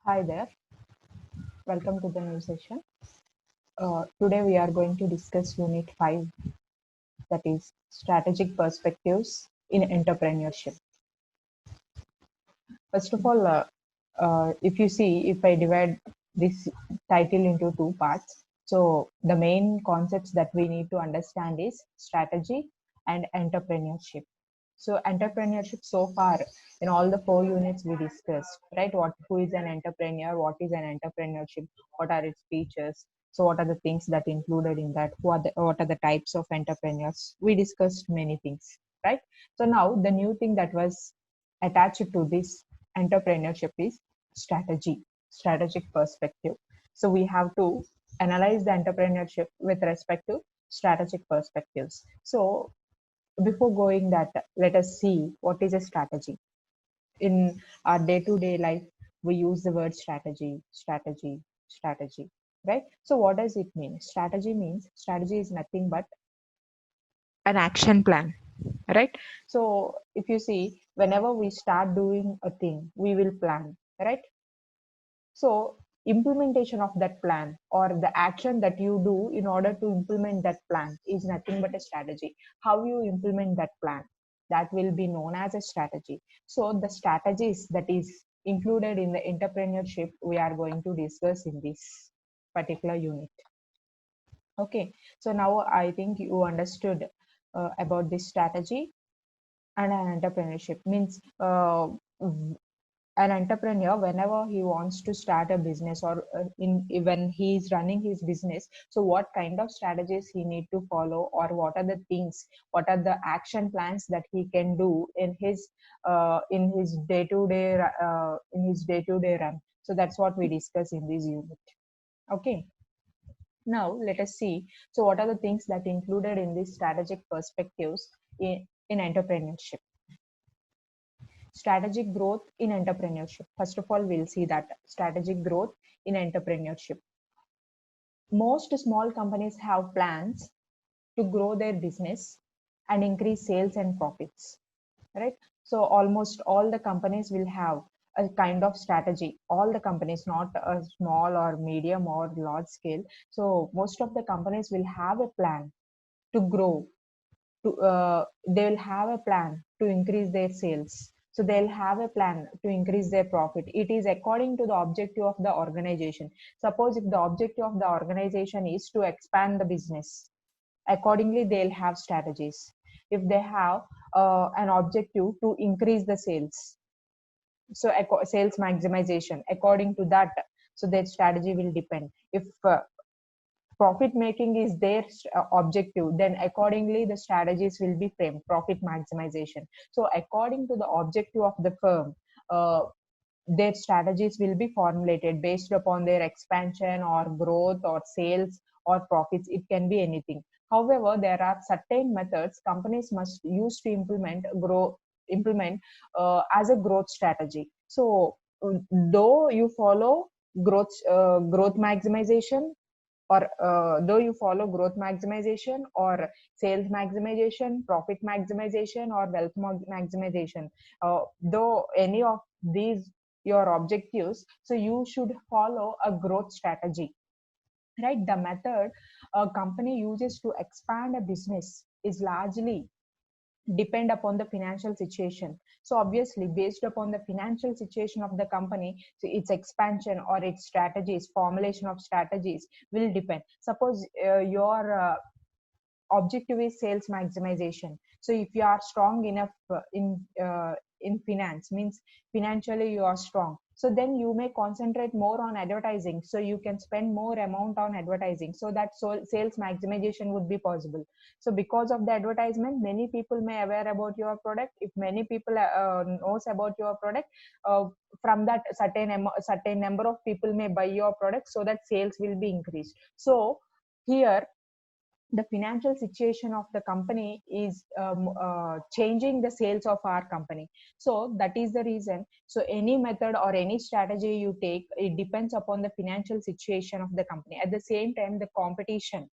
Hi there, welcome to the new session. Today we are going to discuss Unit 5, that is Strategic Perspectives in Entrepreneurship. First of all, if you see, if I divide this title into two parts, so the main concepts that we need to understand is strategy and entrepreneurship. So entrepreneurship so far in all the four units we discussed, right? Who is an entrepreneur? What is an entrepreneurship? What are its features? So what are the things that included in that? What are the types of entrepreneurs? We discussed many things, right? So now the new thing that was attached to this entrepreneurship is strategic perspective. So we have to analyze the entrepreneurship with respect to strategic perspectives. So before going that, let us see what is a strategy. In our day-to-day life, we use the word strategy, right? So what does it mean? Strategy is nothing but an action plan, right? So if you see, whenever we start doing a thing, we will plan, right? So implementation of that plan or the action that you do in order to implement that plan is nothing but a strategy. How you implement that plan, that will be known as a strategy. So the strategies that is included in the entrepreneurship we are going to discuss in this particular unit. Okay, so now I think you understood about this strategy. And an entrepreneurship means an entrepreneur, whenever he wants to start a business or in when he is running his business, so what kind of strategies he need to follow, or what are the things, what are the action plans that he can do in his day to day run. So that's what we discuss in this unit. Okay, now let us see, so what are the things that included in these strategic perspectives in entrepreneurship. Strategic growth in entrepreneurship. First of all, we'll see that strategic growth in entrepreneurship. Most small companies have plans to grow their business and increase sales and profits, right? So almost all the companies will have a kind of strategy. All the companies, not a small or medium or large scale. So most of the companies will have a plan to grow, they will have a plan to increase their sales, so they'll have a plan to increase their profit. It is according to the objective of the organization. Suppose if the objective of the organization is to expand the business, accordingly they'll have strategies. If they have an objective to increase the sales, so sales maximization, according to that, so their strategy will depend. If profit making is their objective, then accordingly the strategies will be framed profit maximization. So according to the objective of the firm, uh, their strategies will be formulated based upon their expansion or growth or sales or profits. It can be anything. However, there are certain methods companies must use to implement as a growth strategy. So though you follow growth maximization, or though you follow growth maximization or sales maximization, profit maximization, or wealth maximization, though any of these your objectives, so you should follow a growth strategy, right? The method a company uses to expand a business is largely depend upon the financial situation. So obviously based upon the financial situation of the company, so its expansion or its strategies, formulation of strategies will depend. Suppose your objective is sales maximization. So if you are strong enough in finance, means financially you are strong, so then you may concentrate more on advertising, so you can spend more amount on advertising, so that sales maximization would be possible. So because of the advertisement, many people may aware about your product. If many people knows about your product, uh, from that certain number of people may buy your product, so that sales will be increased. So here the financial situation of the company is changing the sales of our company. So that is the reason, so any method or any strategy you take, it depends upon the financial situation of the company. At the same time, the competition,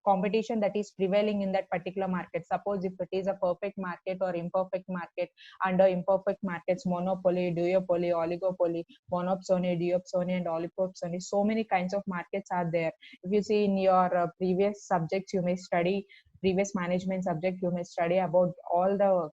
competition that is prevailing in that particular market. Suppose if it is a perfect market or imperfect market. Under imperfect markets, monopoly, duopoly, oligopoly, monopsony, duopsony, and oligopsony. So many kinds of markets are there. If you see in your previous subjects, you may study previous management subject, you may study about all the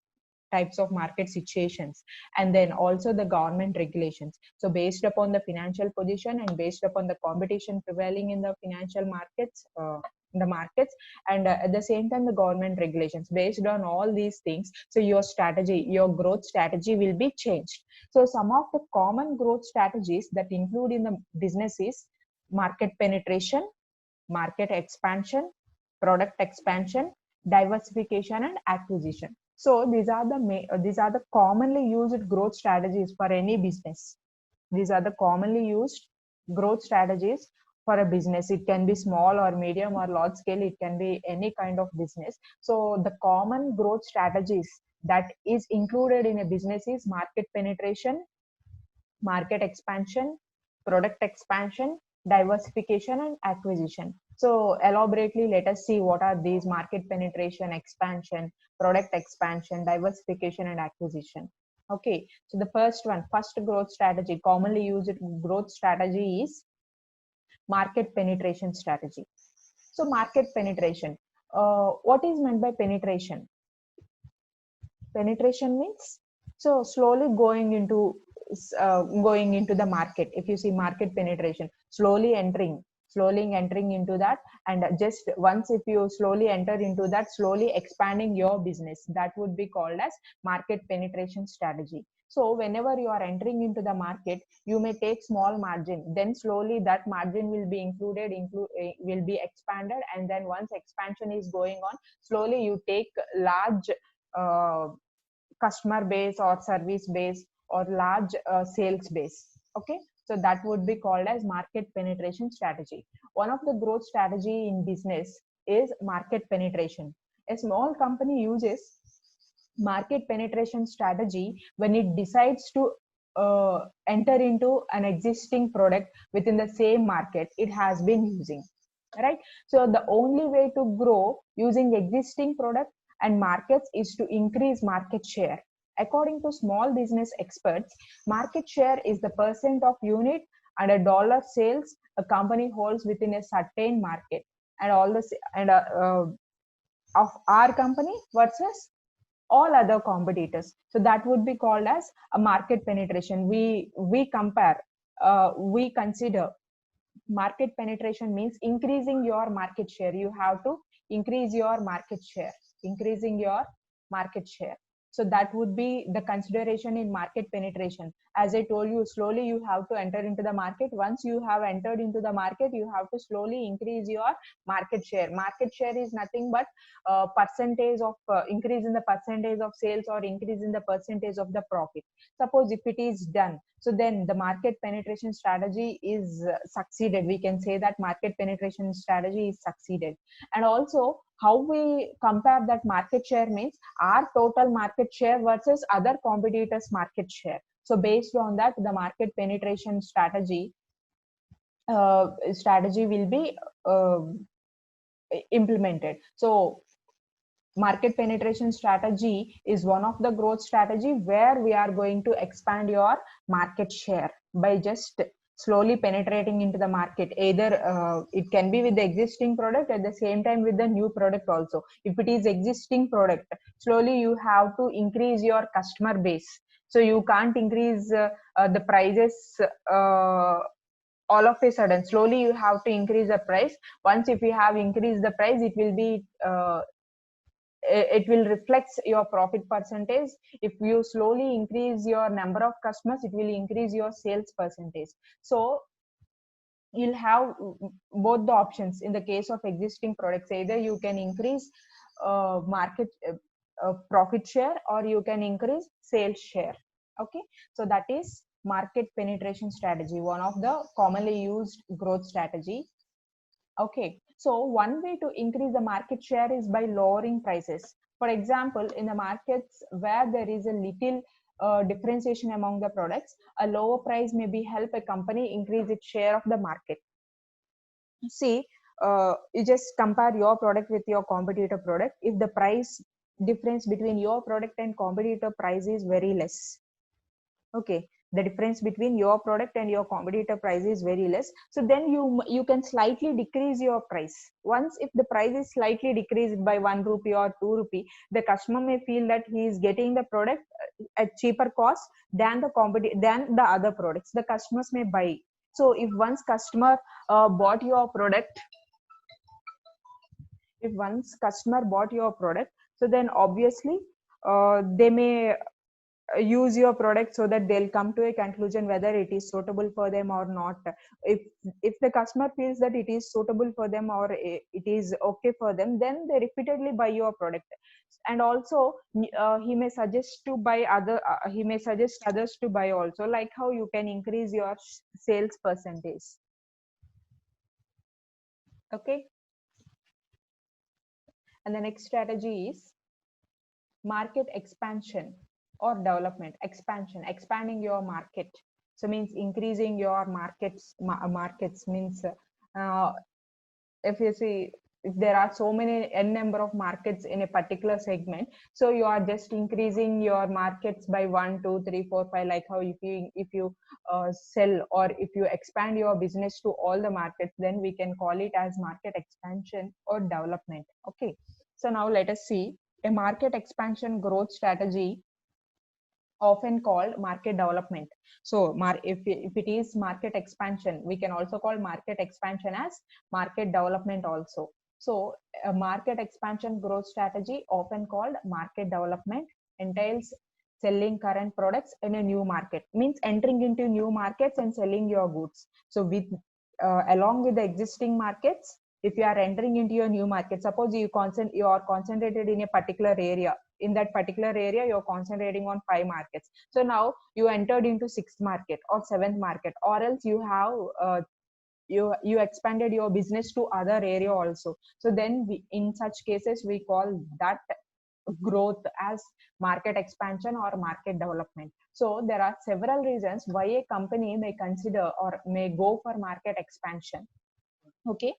types of market situations, and then also the government regulations. So based upon the financial position and based upon the competition prevailing in the financial markets, the markets, and at the same time the government regulations, based on all these things, so your strategy, your growth strategy will be changed. So some of the common growth strategies that include in the business is market penetration, market expansion, product expansion, diversification, and acquisition. So these are the commonly used growth strategies for any business. These are the commonly used growth strategies for a business. It can be small or medium or large scale. It can be any kind of business. So the common growth strategies that is included in a business is market penetration, market expansion, product expansion, diversification, and acquisition. So elaborately, let us see what are these: market penetration, expansion, product expansion, diversification, and acquisition. Okay, so the first one, first growth strategy, commonly used growth strategy is market penetration strategy. So market penetration, what is meant by penetration? Penetration means, so slowly going into the market. If you see market penetration, slowly entering into that, and just once if you slowly enter into that, slowly expanding your business, that would be called as market penetration strategy. So whenever you are entering into the market, you may take small margin, then slowly that margin will be will be expanded, and then once expansion is going on, slowly you take large uh, customer base or service base or large sales base. Okay, so that would be called as market penetration strategy. One of the growth strategy in business is market penetration. A small company uses market penetration strategy when it decides to enter into an existing product within the same market it has been using, right? So the only way to grow using existing product and markets is to increase market share. According to small business experts, market share is the percent of unit and a dollar sales a company holds within a certain market, and all this and of our company versus all other competitors. So that would be called as a market penetration. We consider market penetration means increasing your market share. You have to increase your market share, increasing your market share. So that would be the consideration in market penetration. As I told you, slowly you have to enter into the market. Once you have entered into the market, you have to slowly increase your market share. Market share is nothing but percentage of increase in the percentage of sales or increase in the percentage of the profit. Suppose if it is done, so then the market penetration strategy is succeeded. We can say that market penetration strategy is succeeded. And also how we compare that market share means our total market share versus other competitors market share. So based on that, the market penetration strategy will be implemented. So market penetration strategy is one of the growth strategy where we are going to expand your market share by just slowly penetrating into the market. Either it can be with the existing product, at the same time with the new product also. If it is existing product, slowly you have to increase your customer base. So you can't increase the prices all of a sudden. Slowly you have to increase the price. Once if you have increased the price, it will reflect your profit percentage. If you slowly increase your number of customers, it will increase your sales percentage. So you'll have both the options. In the case of existing products, either you can increase market profit share, or you can increase sales share. Okay, so that is market penetration strategy, one of the commonly used growth strategy. Okay, so one way to increase the market share is by lowering prices. For example, in the markets where there is a little differentiation among the products, a lower price may be help a company increase its share of the market. See, you just compare your product with your competitor product. If the price difference between your product and competitor price is very less, okay, the difference between your product and your competitor price is very less, so then you can slightly decrease your price. Once if the price is slightly decreased by 1 rupee or 2 rupee, the customer may feel that he is getting the product at cheaper cost than than the other products the customers may buy. So if once customer bought your product, if once customer bought your product, so then obviously they may use your product, so that they'll come to a conclusion whether it is suitable for them or not. if if the customer feels that it is suitable for them or it is okay for them, then they repeatedly buy your product. And also he may suggest others to buy also, like how you can increase your sales percentage. Okay, and the next strategy is market expansion or development. Expansion, expanding your market, so means increasing your markets means if you see, if there are so many n number of markets in a particular segment, so you are just increasing your markets by 1 2 3 4 5, like how if you sell or if you expand your business to all the markets, then we can call it as market expansion or development. Okay, so now let us see a market expansion growth strategy, often called market development. So if it is market expansion, we can also call market expansion as market development also. So a market expansion growth strategy, often called market development, entails selling current products in a new market, means entering into new markets and selling your goods. So with along with the existing markets, if you are entering into a new market, suppose you are concentrated in a particular area, in that particular area you're concentrating on 5 markets, so now you entered into 6th market or 7th market, or else you have you expanded your business to other area also. So then in such cases we call that growth as market expansion or market development. So there are several reasons why a company may consider or may go for market expansion. Okay,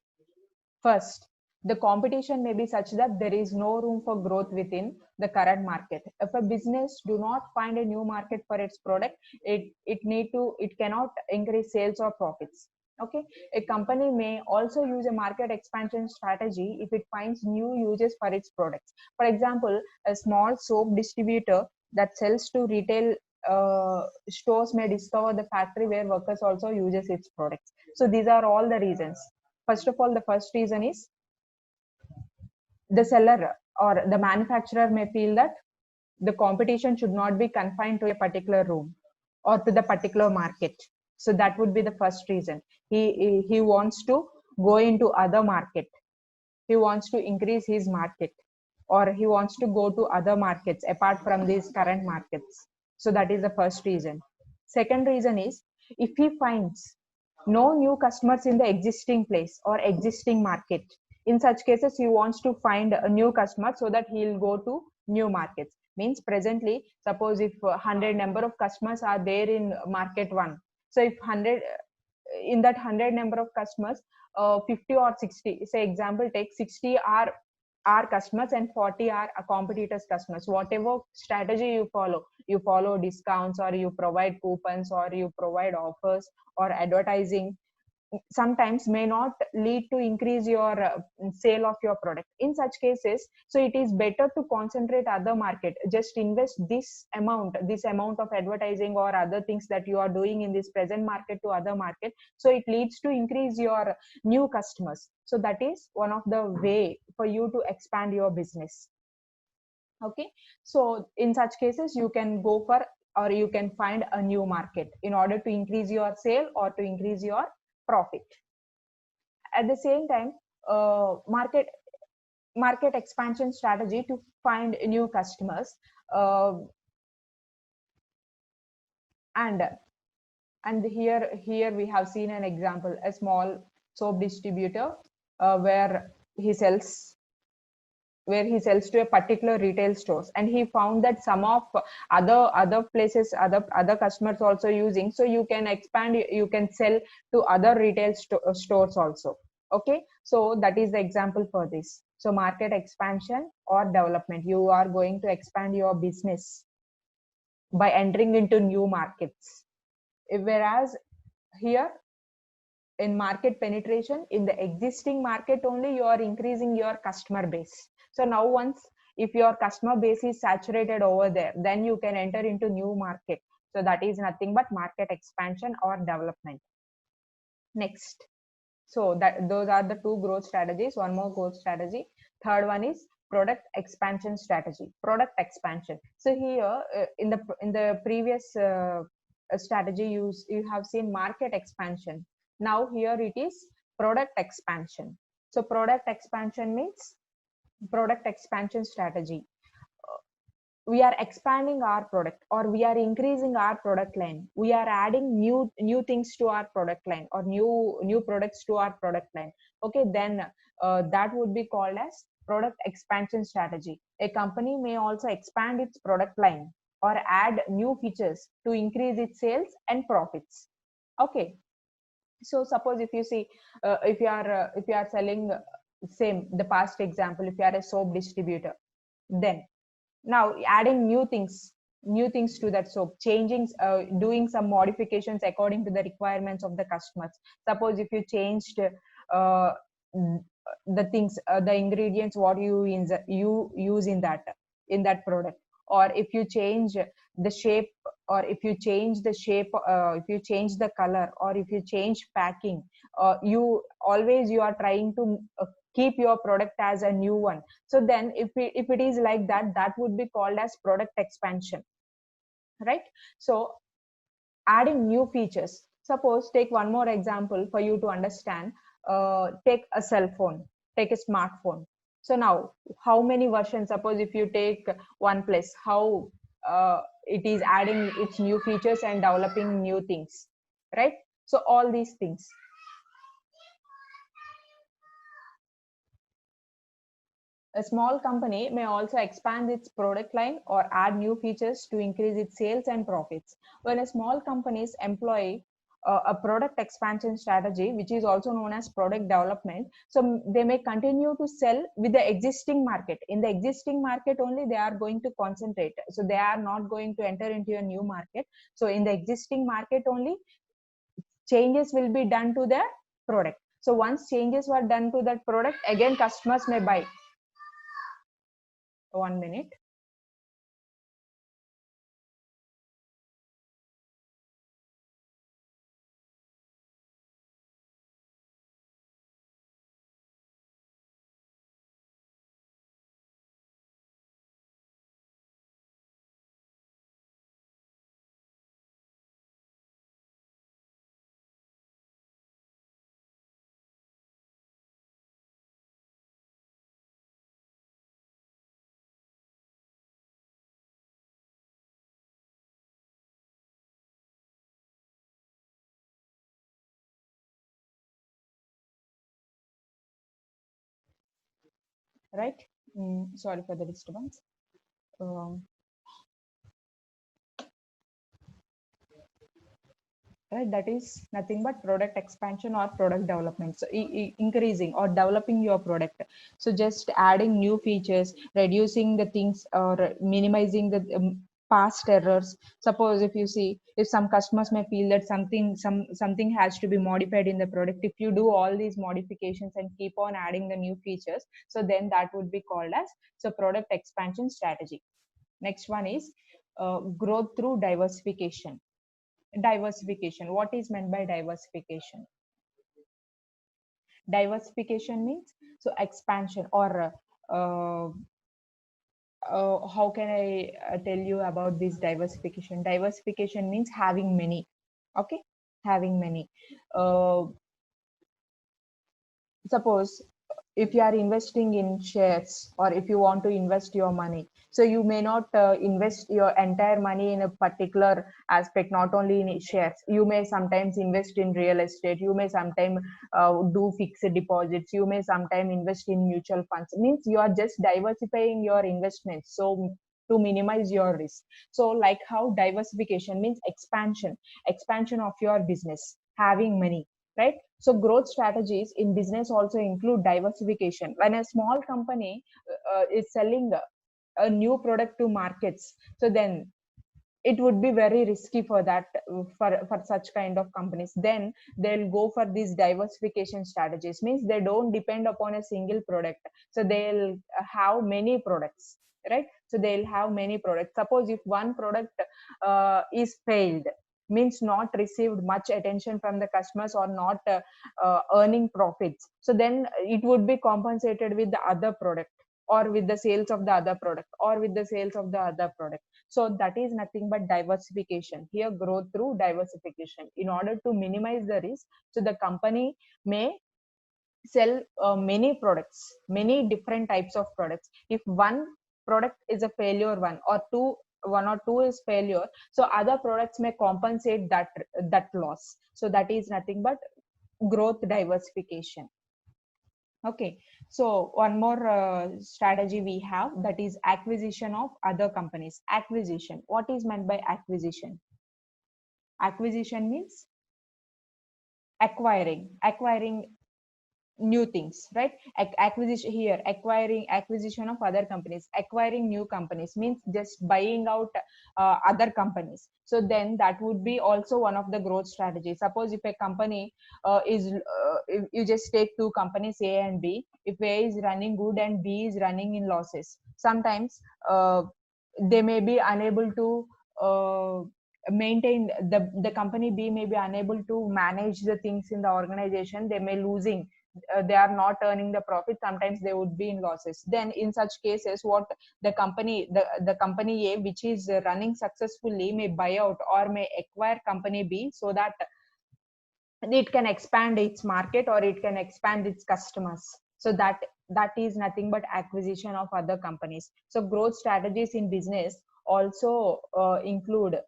first, the competition may be such that there is no room for growth within the current market. If a business do not find a new market for its product, it cannot increase sales or profits. Okay, a company may also use a market expansion strategy if it finds new uses for its products. For example, a small soap distributor that sells to retail stores may discover the factory where workers also uses its products. So these are all the reasons. First of all, the first reason is the seller or the manufacturer may feel that the competition should not be confined to a particular room or to the particular market. So that would be the first reason. He wants to go into other market. He wants to increase his market, or he wants to go to other markets apart from these current markets. So that is the first reason. Second reason is, if he finds no new customers in the existing place or existing market, in such cases he wants to find a new customer so that he'll go to new markets. Means presently, suppose if 100 number of customers are there in market 1, so if 100 in that 100 number of customers, 50 or 60, say example, take 60 are our customers and 40 are a competitors customers. Whatever strategy you follow discounts, or you provide coupons, or you provide offers or advertising, sometimes may not lead to increase your sale of your product. In such cases, so it is better to concentrate other market, just invest this amount of advertising or other things that you are doing in this present market to other market, so it leads to increase your new customers. So that is one of the way for you to expand your business. Okay, so in such cases you can go for, or you can find a new market in order to increase your sale or to increase your profit. At the same time, market expansion strategy to find new customers, and here we have seen an example, a small soap distributor where he sells to a particular retail stores, and he found that some of other places, other customers also using, so you can expand, you can sell to other retail stores also. Okay, so that is the example for this. So market expansion or development, you are going to expand your business by entering into new markets. Whereas here in market penetration, in the existing market only, you are increasing your customer base. So now once if your customer base is saturated over there, then you can enter into new market. So that is nothing but market expansion or development. Next, so that those are the two growth strategies. One more growth strategy. Third one is product expansion strategy. Product expansion. So here in the previous strategy, you have seen market expansion. Now here it is product expansion. So product expansion means product expansion strategy. We are expanding our product, or we are increasing our product line. We are adding new things to our product line, or new products to our product line. Okay, then that would be called as product expansion strategy. A company may also expand its product line or add new features to increase its sales and profits. Okay, so suppose if you see if you are selling same the past example, if you are a soap distributor, then now adding new things to that soap, changing doing some modifications according to the requirements of the customers. Suppose if you changed uh, the things, the ingredients what you use in that product, or if you change the shape, or if you change the shape, if you change the color, or if you change packing, you are trying to keep your product as a new one. So then if it is like that, that would be called as product expansion, right? So adding new features. Suppose take one more example for you to understand. Take a cell phone, take a smartphone. So now how many versions, suppose if you take OnePlus, how it is adding its new features and developing new things, right? So all these things. A small company may also expand its product line or add new features to increase its sales and profits. When a small companies employ a product expansion strategy, which is also known as product development, so they may continue to sell with the existing market. In the existing market only, they are going to concentrate. So they are not going to enter into a new market. So in the existing market only, changes will be done to their product. So once changes were done to that product, again customers may buy. 1 minute. Right? Sorry for the disturbance. Um, right, that is nothing but product expansion or product development. So increasing or developing your product. So just adding new features, reducing the things, or minimizing the past errors. Suppose if you see, if some customers may feel that something has to be modified in the product, if you do all these modifications and keep on adding the new features, so then that would be called as so product expansion strategy. Next one is growth through diversification. Diversification, what is meant by diversification? Diversification means so expansion, or how can I tell you about this diversification? Diversification means having many. Okay, having many. uh, Suppose if you are investing in shares, or if you want to invest your money, so you may not invest your entire money in a particular aspect, not only in shares. You may sometimes invest in real estate, you may sometimes do fixed deposits, you may sometimes invest in mutual funds. Means you are just diversifying your investments, so to minimize your risk. So like how diversification means expansion of your business, having money. right? So growth strategies in business also include diversification. When a small company is selling a new product to markets, so then it would be very risky for that, for such kind of companies. Then they'll go for these diversification strategies, means they don't depend upon a single product, so they'll have many products, right? So they'll have many products. Suppose if one product is failed, means not received much attention from the customers, or not earning profits, so then it would be compensated with the other product, or with the sales of the other product, or with the sales of the other product. So that is nothing but diversification. Here, growth through diversification. In order to minimize the risk, so the company may sell many products, many different types of products. If one product is a failure, one or two is failure, so other products may compensate that loss. So that is nothing but growth diversification. Okay, so one more strategy we have, that is acquisition of other companies. Acquisition. What is meant by acquisition? Acquisition means acquiring new things, right? Acquisition here, acquisition of other companies. Acquiring new companies means just buying out other companies. So then that would be also one of the growth strategies. Suppose if a company if you just take two companies, A and B. If A is running good and B is running in losses, sometimes they may be unable to maintain, the company B may be unable to manage the things in the organization. They may losing, they are not earning the profit. Sometimes they would be in losses. Then in such cases, what the company A, which is running successfully, may buy out or may acquire company B, so that it can expand its market, or it can expand its customers. So that is nothing but acquisition of other companies. So growth strategies in business also include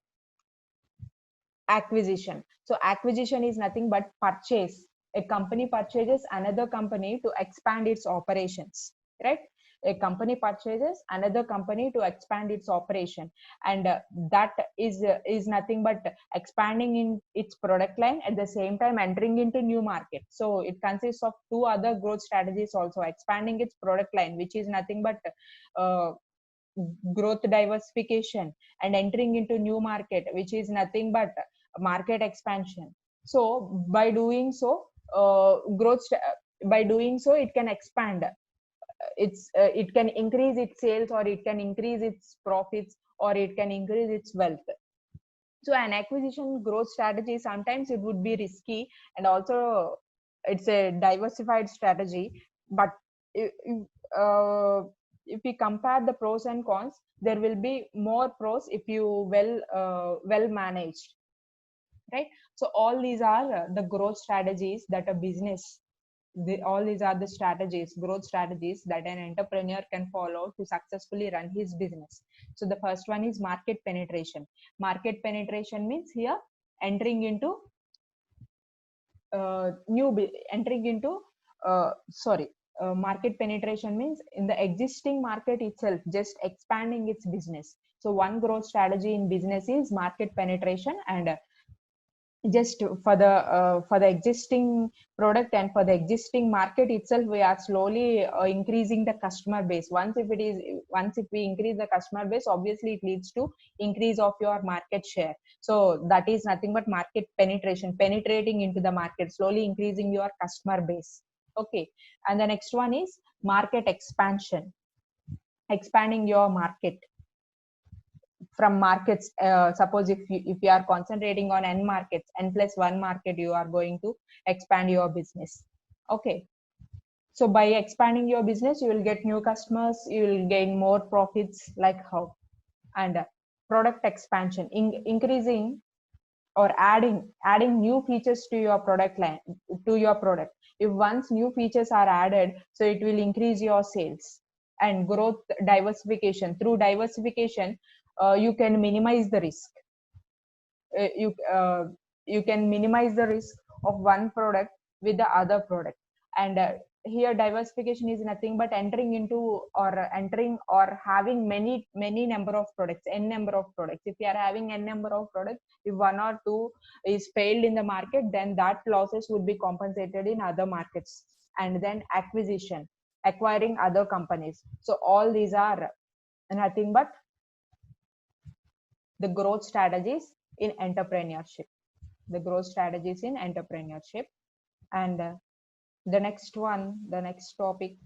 acquisition. So acquisition is nothing but purchase. A company purchases another company to expand its operations, right? A company purchases another company to expand its operation, and that is nothing but expanding in its product line, at the same time entering into new market. So it consists of two other growth strategies also: expanding its product line, which is nothing but uh, growth diversification, and entering into new market, which is nothing but market expansion. So by doing so, by doing so, it can expand, it can increase its sales, or it can increase its profits, or it can increase its wealth. So an acquisition growth strategy, sometimes it would be risky, and also it's a diversified strategy. But uh, if we compare the pros and cons, there will be more pros if you well managed, right? So all these are the growth strategies that a business, all these are the strategies, growth strategies, that an entrepreneur can follow to successfully run his business. So the first one is market penetration. Market penetration means here entering into entering into sorry market penetration means in the existing market itself, just expanding its business. So one growth strategy in business is market penetration, and just for the existing product and for the existing market itself, we are slowly increasing the customer base. Once if we increase the customer base, obviously it leads to increase of your market share. So that is nothing but market penetration, penetrating into the market, slowly increasing your customer base. Okay, and the next one is market expansion, expanding your market from markets. Suppose if you are concentrating on n markets, n plus one market, you are going to expand your business. Okay, so by expanding your business, you will get new customers, you will gain more profits, like how. And product expansion, increasing or adding new features to your product line, to your product. If once new features are added, so it will increase your sales. And growth diversification, through diversification, you can minimize the risk. uh, you uh, you can minimize the risk of one product with the other product. And here diversification is nothing but entering into or having many number of products, n number of products. If you are having n number of products, if one or two is failed in the market, then that losses would be compensated in other markets. And then acquisition, acquiring other companies. So all these are nothing but the growth strategies in entrepreneurship, the growth strategies in entrepreneurship. And the next topic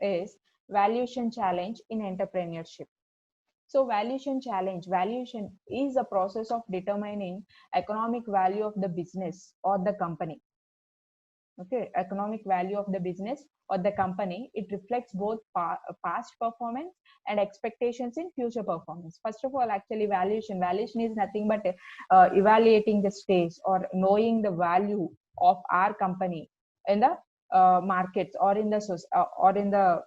is valuation challenge in entrepreneurship. So valuation is a process of determining economic value of the business or the company. Okay, economic value of the business or the company. It reflects both past performance and expectations in future performance. First of all, actually valuation is nothing but evaluating the stage or knowing the value of our company in the markets or in the or in the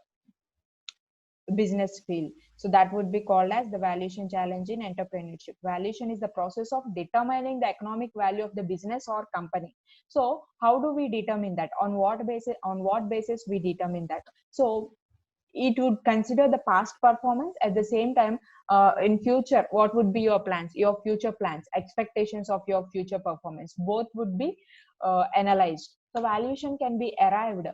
business field. So that would be called as the valuation challenge in entrepreneurship. Valuation is the process of determining the economic value of the business or company. So how do we determine that? On what basis we determine that? So it would consider the past performance. At the same time, in future, what would be your plans, your future plans, expectations of your future performance, both would be analyzed. So valuation can be arrived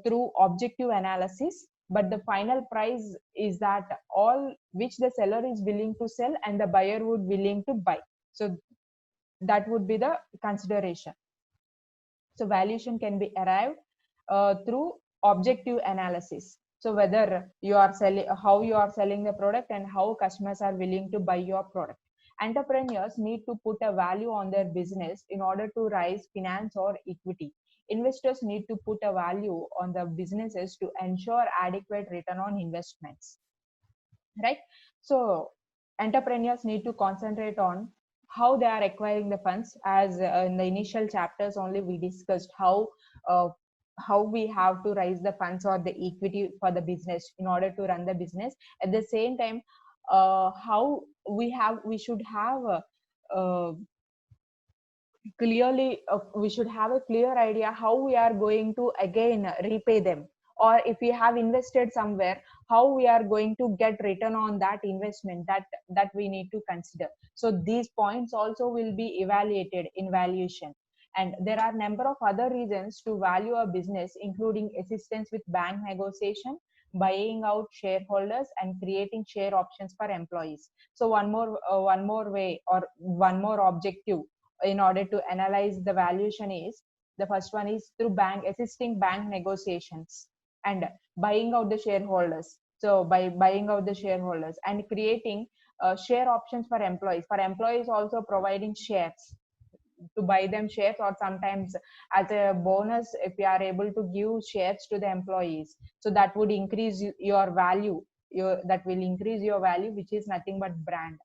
through objective analysis, but the final price is that all which the seller is willing to sell and the buyer would willing to buy. So that would be the consideration. So valuation can be arrived through objective analysis. So whether you are selling, how you are selling the product and how customers are willing to buy your product. Entrepreneurs need to put a value on their business in order to raise finance or equity. Investors need to put a value on the businesses to ensure adequate return on investments. Right? So entrepreneurs need to concentrate on how they are acquiring the funds. As in the initial chapters only we discussed uh, how we have to raise the funds or the equity for the business in order to run the business. At the same time, how we should have uh, clearly we should have a clear idea how we are going to again repay them, or if we have invested somewhere, how we are going to get return on that investment, that we need to consider. So these points also will be evaluated in valuation. And there are number of other reasons to value a business, including assistance with bank negotiation, buying out shareholders, and creating share options for employees. So one more way or one more objective in order to analyze the valuation is, the first one is through assisting bank negotiations and buying out the shareholders. So by buying out the shareholders and creating share options for employees also providing shares, to buy them shares, or sometimes as a bonus if you are able to give shares to the employees, so that would increase your value, that will increase your value, which is nothing but brand.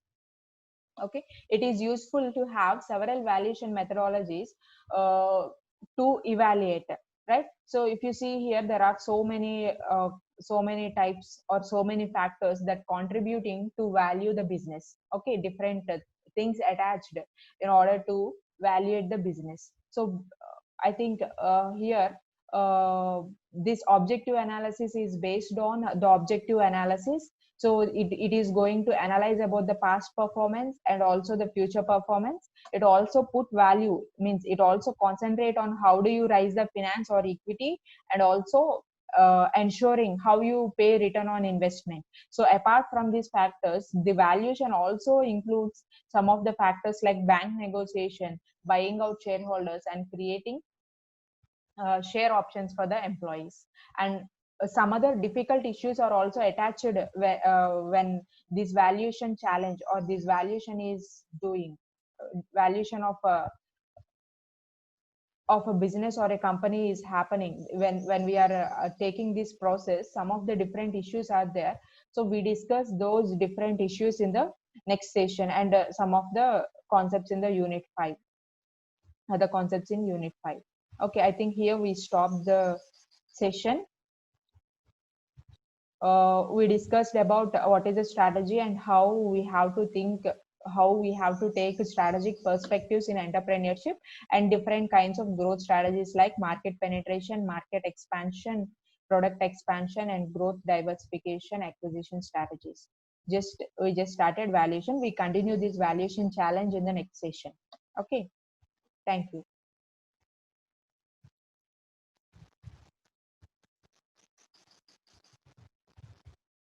Okay, it is useful to have several valuation methodologies uh, to evaluate, right? So if you see here, there are so many types or so many factors that contributing to value the business. Okay, different things attached in order to evaluate the business. So I think here this objective analysis is based on the objective analysis. So it is going to analyze about the past performance and also the future performance. It also put value, means it also concentrate on how do you raise the finance or equity, and also ensuring how you pay return on investment. So apart from these factors, the valuation also includes some of the factors like bank negotiation, buying out shareholders, and creating share options for the employees. And some other difficult issues are also attached when this valuation challenge or this valuation is doing valuation of a business or a company is happening. When we are taking this process, some of the different issues are there. So we discuss those different issues in the next session, and some of the concepts in the unit 5, other concepts in unit 5. Okay, I think here we stop the session. We discussed about what is a strategy and how we have to think how we have to take strategic perspectives in entrepreneurship and different kinds of growth strategies like market penetration, market expansion, product expansion, and growth diversification acquisition strategies. We just started valuation. We continue this valuation challenge in the next session. Okay, thank you.